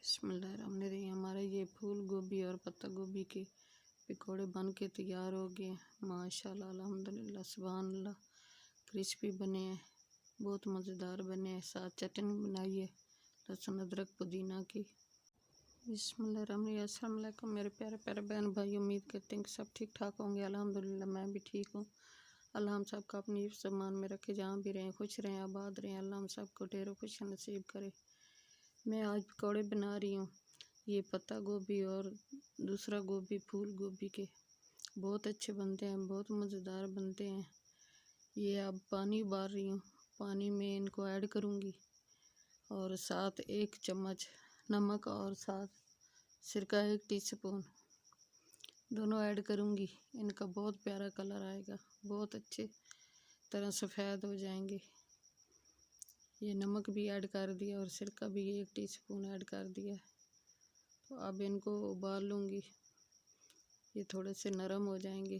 बिस्मिल्लाहिर्रहमानिर्रहीम। हमारे ये फूल गोभी और पत्ता गोभी के पकौड़े बन के तैयार हो गए। माशाल्लाह, अल्हम्दुलिल्लाह, सुभान अल्लाह। क्रिस्पी बने हैं, बहुत मज़ेदार बने हैं। साथ चटनी बनाई है लहसुन अदरक पुदीना की। बिस्मिल्लाहिर्रहमानिर्रहीम। अस्सलाम वालेकुम मेरे प्यारे प्यारे बहन भाई, उम्मीद करते हैं कि सब ठीक ठाक होंगे। अल्हम्दुलिल्लाह मैं भी ठीक हूँ। अल्लाह हम सब का अपनी हिफ्ज़-ए-मान में रखे, जहाँ भी रहें खुश रहें, आबाद रहें। अल्लाह हम सब को ढेरों खुश नसीब करे। मैं आज पकौड़े बना रही हूँ, ये पत्ता गोभी और दूसरा गोभी फूल गोभी के। बहुत अच्छे बनते हैं, बहुत मज़ेदार बनते हैं। ये अब पानी उबाल रही हूँ, पानी में इनको ऐड करूँगी और साथ 1 चम्मच नमक और साथ सिरका 1 टीस्पून दोनों ऐड करूँगी। इनका बहुत प्यारा कलर आएगा, बहुत अच्छे तरह सफ़ेद हो जाएंगे। ये नमक भी ऐड कर दिया और सिरका भी 1 टीस्पून ऐड कर दिया। तो अब इनको उबाल लूँगी, ये थोड़े से नरम हो जाएंगे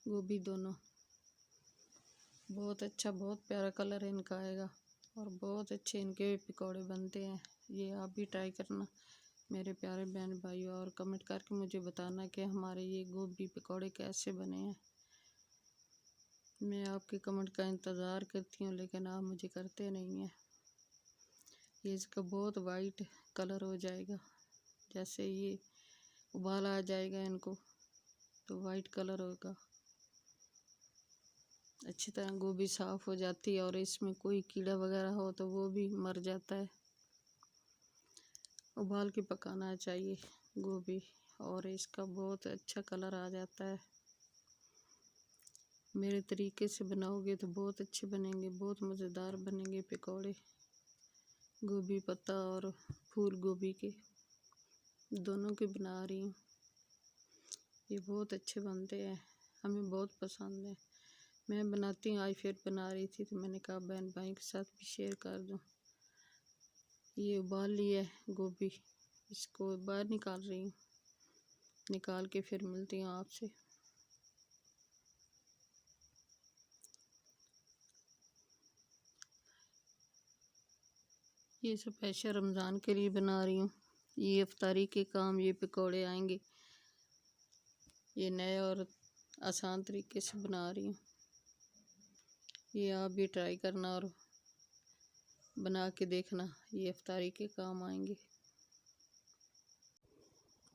गोभी दोनों। बहुत अच्छा, बहुत प्यारा कलर इनका आएगा और बहुत अच्छे इनके पकौड़े बनते हैं। ये आप भी ट्राई करना मेरे प्यारे बहन भाइयों, और कमेंट करके मुझे बताना कि हमारे ये गोभी पकौड़े कैसे बने हैं। मैं आपके कमेंट का इंतज़ार करती हूँ, लेकिन आप मुझे करते नहीं हैं। ये इसका बहुत वाइट कलर हो जाएगा, जैसे ये उबाल आ जाएगा इनको तो वाइट कलर होगा। अच्छी तरह गोभी साफ़ हो जाती है और इसमें कोई कीड़ा वगैरह हो तो वो भी मर जाता है। उबाल के पकाना चाहिए गोभी, और इसका बहुत अच्छा कलर आ जाता है। मेरे तरीके से बनाओगे तो बहुत अच्छे बनेंगे, बहुत मज़ेदार बनेंगे पकौड़े गोभी पत्ता और फूल गोभी के दोनों के बना रही हूँ। ये बहुत अच्छे बनते हैं, हमें बहुत पसंद है। मैं बनाती हूँ, आज फिर बना रही थी तो मैंने कहा बहन भाई के साथ भी शेयर कर दूँ। ये उबाल लिया है गोभी, इसको बाहर निकाल रही हूँ, निकाल के फिर मिलती हूँ आपसे। ये स्पेशल रमज़ान के लिए बना रही हूँ। ये इफ्तारी के काम ये पकौड़े आएंगे। ये नए और आसान तरीके से बना रही हूँ, ये आप भी ट्राई करना और बना के देखना, ये इफ्तारी के काम आएंगे।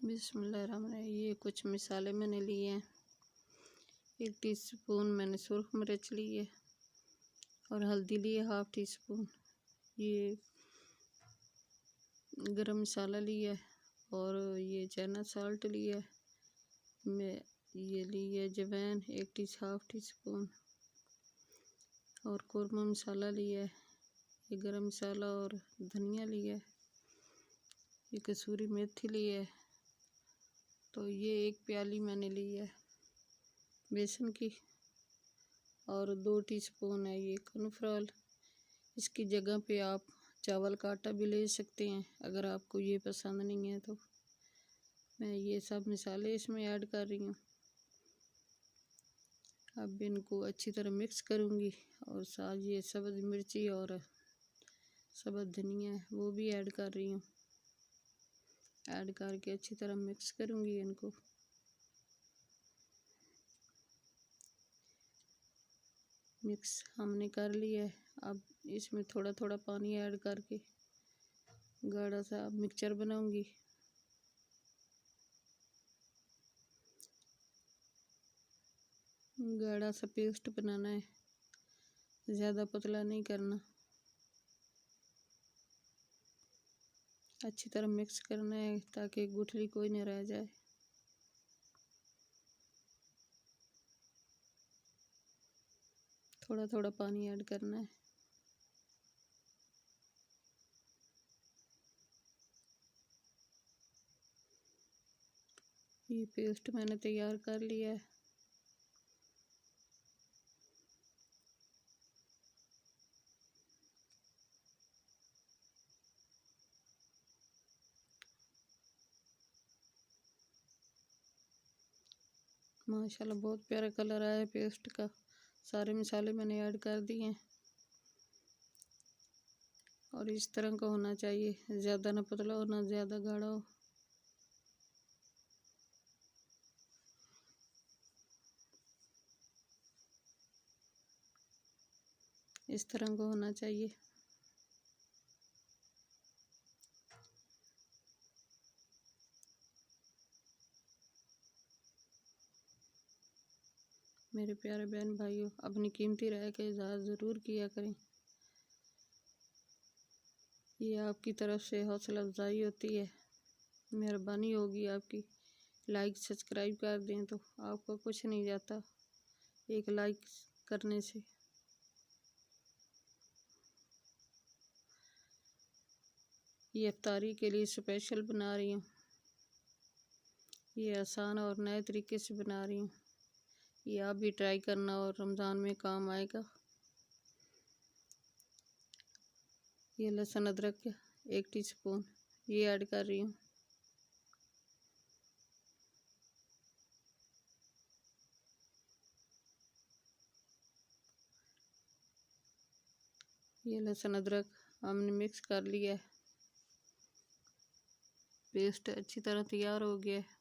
बिस्मिल्लाहिर्रहमानिर्रहीम। ये कुछ मसाले मैंने लिए हैं। 1 टीस्पून मैंने सुरख मिर्च ली है और हल्दी ली है 1/2 टीस्पून। ये गरम मसाला लिया है और ये चाइना साल्ट लिया है। मैं ये ली है अजवाइन 1/2 टीस्पून और कौरमा मसाला लिया है। ये गरम मसाला और धनिया लिया है। ये कसूरी मेथी ली है। तो ये 1 प्याली मैंने ली है बेसन की और 2 टीस्पून है ये कॉर्नफ्लोर। इसकी जगह पे आप चावल का आटा भी ले सकते हैं, अगर आपको ये पसंद नहीं है तो। मैं ये सब मसाले इसमें ऐड कर रही हूँ। अब इनको अच्छी तरह मिक्स करूँगी और साथ ये सब्ज़ मिर्ची और सब्ज़ धनिया वो भी ऐड कर रही हूँ। ऐड करके अच्छी तरह मिक्स करूँगी इनको। मिक्स हमने कर लिया है। अब इसमें थोड़ा थोड़ा पानी ऐड करके गाढ़ा सा मिक्सचर बनाऊँगी। गाढ़ा सा पेस्ट बनाना है, ज़्यादा पतला नहीं करना। अच्छी तरह मिक्स करना है ताकि गुठली कोई न रह जाए। थोड़ा थोड़ा पानी ऐड करना है। ये पेस्ट मैंने तैयार कर लिया है। माशाल्लाह बहुत प्यारा कलर आया है पेस्ट का। सारे मसाले मैंने ऐड कर दिए हैं और इस तरह का होना चाहिए, ज़्यादा ना पतला हो ना ज़्यादा गाढ़ा हो। इस तरह का होना चाहिए। मेरे प्यारे बहन भाइयों, अपनी कीमती राय का इज़हार ज़रूर किया करें। ये आपकी तरफ से हौसला अफजाई होती है, मेहरबानी होगी आपकी। लाइक सब्सक्राइब कर दें तो आपको कुछ नहीं जाता एक लाइक करने से। ये इफ्तारी के लिए स्पेशल बना रही हूँ। ये आसान और नए तरीके से बना रही हूँ। ये आप भी ट्राई करना और रमज़ान में काम आएगा। ये लहसुन अदरक 1 टीस्पून ये ऐड कर रही हूँ। ये लहसुन अदरक हमने मिक्स कर लिया है। पेस्ट अच्छी तरह तैयार हो गया है।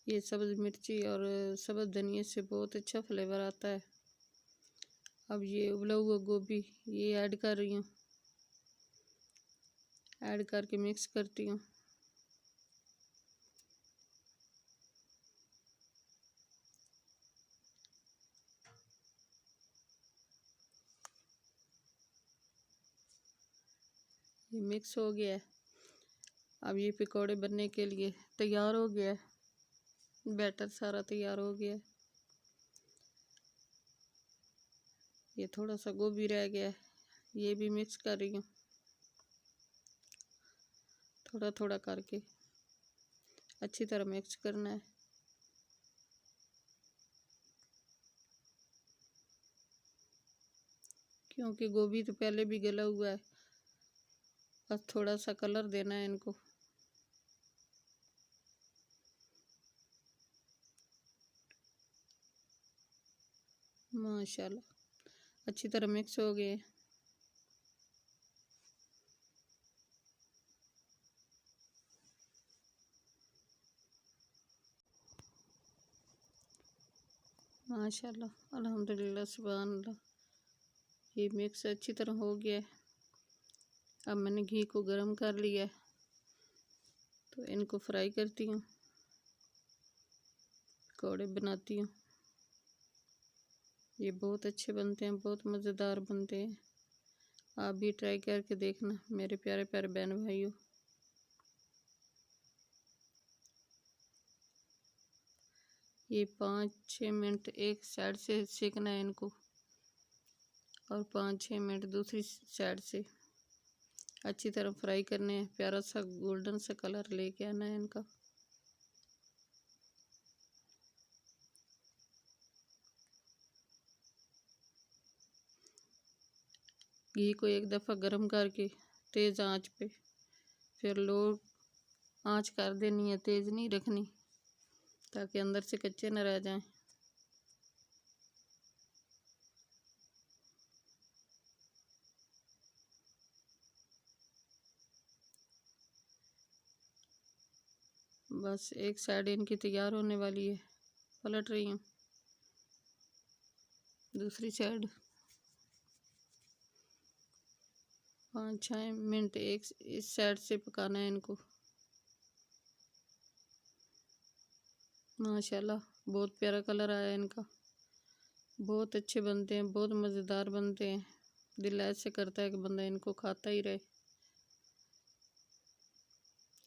ये सब्ज़ मिर्ची और सब्ज़ धनिया से बहुत अच्छा फ्लेवर आता है। अब ये उबला हुआ गोभी ये ऐड कर रही हूँ। ऐड करके मिक्स करती हूँ। ये मिक्स हो गया है। अब ये पकौड़े बनने के लिए तैयार हो गया है। बैटर सारा तैयार हो गया है। ये थोड़ा सा गोभी रह गया है, ये भी मिक्स कर रही हूँ थोड़ा थोड़ा करके। अच्छी तरह मिक्स करना है। क्योंकि गोभी तो पहले भी गला हुआ है, बस थोड़ा सा कलर देना है इनको। माशाल्लाह अच्छी तरह मिक्स हो गए। माशाल्लाह अल्हम्दुलिल्लाह सुभान अल्लाह। ये मिक्स अच्छी तरह हो गया है। अब मैंने घी को गर्म कर लिया है, तो इनको फ्राई करती हूँ, पकौड़े बनाती हूँ। ये बहुत अच्छे बनते हैं, बहुत मज़ेदार बनते हैं। आप भी ट्राई करके देखना मेरे प्यारे प्यारे बहन भाइयों। ये 5-6 मिनट एक साइड से सेकना है इनको, और 5-6 मिनट दूसरी साइड से अच्छी तरह फ्राई करने हैं। प्यारा सा गोल्डन सा कलर लेके आना है इनका। घी को एक दफ़ा गर्म करके तेज़ आंच पे, फिर लो आंच कर देनी है, तेज़ नहीं रखनी, ताकि अंदर से कच्चे न रह जाएं। बस एक साइड इनकी तैयार होने वाली है, पलट रही हूँ दूसरी साइड। 5-6 मिनट एक इस साइड से पकाना है इनको। माशाल्लाह बहुत प्यारा कलर आया इनका। बहुत अच्छे बनते हैं, बहुत मज़ेदार बनते हैं। दिल ऐसे करता है कि बंदा इनको खाता ही रहे।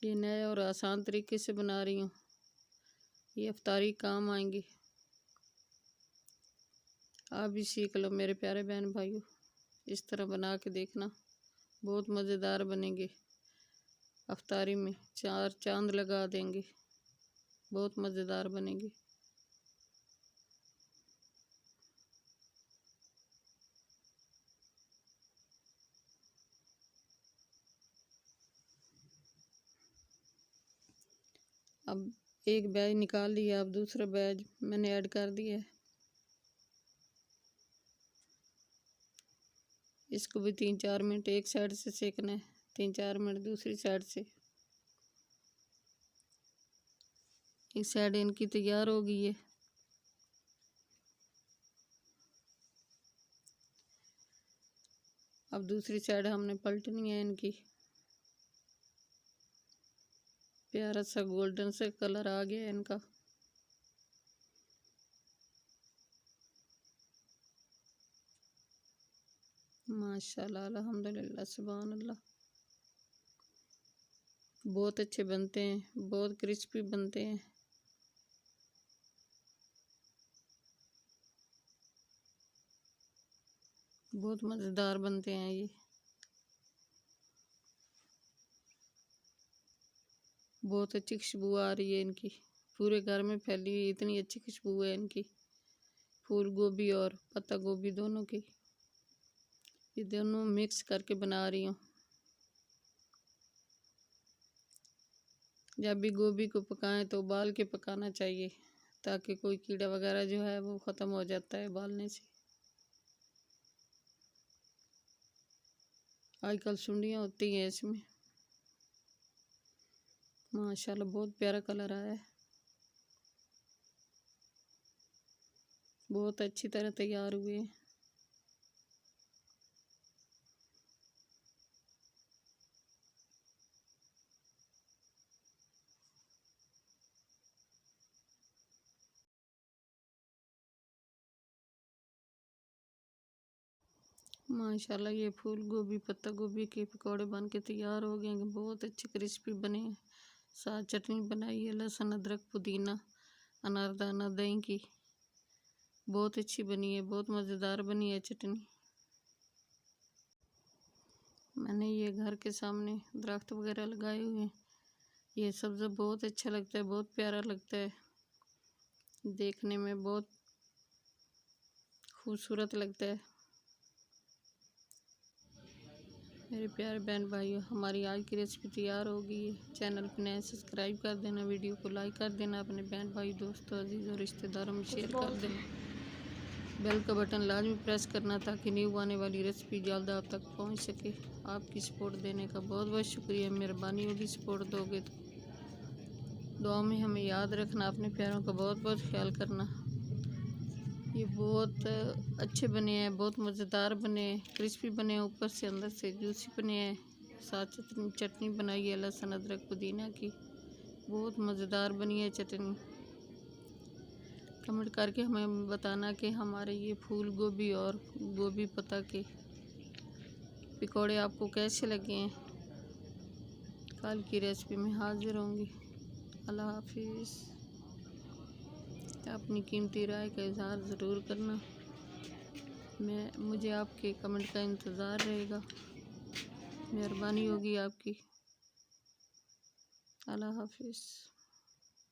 ये नए और आसान तरीके से बना रही हूँ, ये इफ्तारी काम आएंगी। आप भी सीख लो मेरे प्यारे बहन भाइयों, इस तरह बना के देखना, बहुत मज़ेदार बनेंगे। इफ्तारी में 4 चांद लगा देंगे, बहुत मज़ेदार बनेंगे। अब एक बैच निकाल लिया, अब दूसरा बैच मैंने ऐड कर दिया है। इसको भी 3-4 मिनट एक साइड से सेकना है, 3-4 मिनट दूसरी साइड से। एक साइड इनकी तैयार हो गई है। अब दूसरी साइड हमने पलटनी है इनकी। प्यारा सा गोल्डन सा कलर आ गया है इनका। माशाल्लाह अल्हम्दुलिल्लाह सुभान अल्लाह। बहुत अच्छे बनते हैं, बहुत क्रिस्पी बनते हैं। बहुत मज़ेदार बनते हैं ये। बहुत अच्छी खुशबू आ रही है इनकी, पूरे घर में फैली हुई इतनी अच्छी खुशबू है इनकी। फूल गोभी और पत्ता गोभी दोनों की, ये दोनों मिक्स करके बना रही हूँ। जब भी गोभी को पकाएं तो उबाल के पकाना चाहिए, ताकि कोई कीड़ा वगैरह जो है वो ख़त्म हो जाता है उबालने से। आजकल सुंडियाँ होती हैं इसमें। माशाल्लाह बहुत प्यारा कलर आया है, बहुत अच्छी तरह तैयार हुए हैं। माशाल्लाह ये फूल गोभी पत्ता गोभी के पकौड़े बन के तैयार हो गए हैं। बहुत अच्छे क्रिस्पी बने हैं। साथ चटनी बनाई है लहसुन अदरक पुदीना अनारदाना दही की, बहुत अच्छी बनी है, बहुत मज़ेदार बनी है चटनी। मैंने ये घर के सामने दरख्त वगैरह लगाए हुए हैं। ये सब्ज़ा बहुत अच्छा लगता है, बहुत प्यारा लगता है, देखने में बहुत खूबसूरत लगता है। मेरे प्यारे बहन भाइयों, हमारी आज की रेसिपी तैयार हो गई है। चैनल को नए सब्सक्राइब कर देना, वीडियो को लाइक कर देना, अपने बहन भाई दोस्तों अजीज़ और रिश्तेदारों में शेयर कर देना। बेल का बटन लाजमी प्रेस करना ताकि न्यू आने वाली रेसिपी जल्द आप तक पहुंच सके। आपकी सपोर्ट देने का बहुत बहुत शुक्रिया। मेहरबानी होगी सपोर्ट दोगे तो। दुआ में हमें याद रखना, अपने प्यारों का बहुत बहुत ख्याल करना। ये बहुत अच्छे बने हैं, बहुत मज़ेदार बने हैं, क्रिस्पी बने हैं, ऊपर से अंदर से जूसी बने हैं। साथ चटनी बनाई है लहसुन अदरक पुदीना की, बहुत मज़ेदार बनी है चटनी। कमेंट करके हमें बताना कि हमारे ये फूल गोभी और गोभी पत्ता के पकौड़े आपको कैसे लगे हैं। कल की रेसिपी में हाजिर होंगी। अल्लाह हाफिज़। अपनी कीमती राय का इज़हार ज़रूर करना। मुझे आपके कमेंट का इंतज़ार रहेगा। मेहरबानी होगी आपकी। अल्लाह हाफिज़।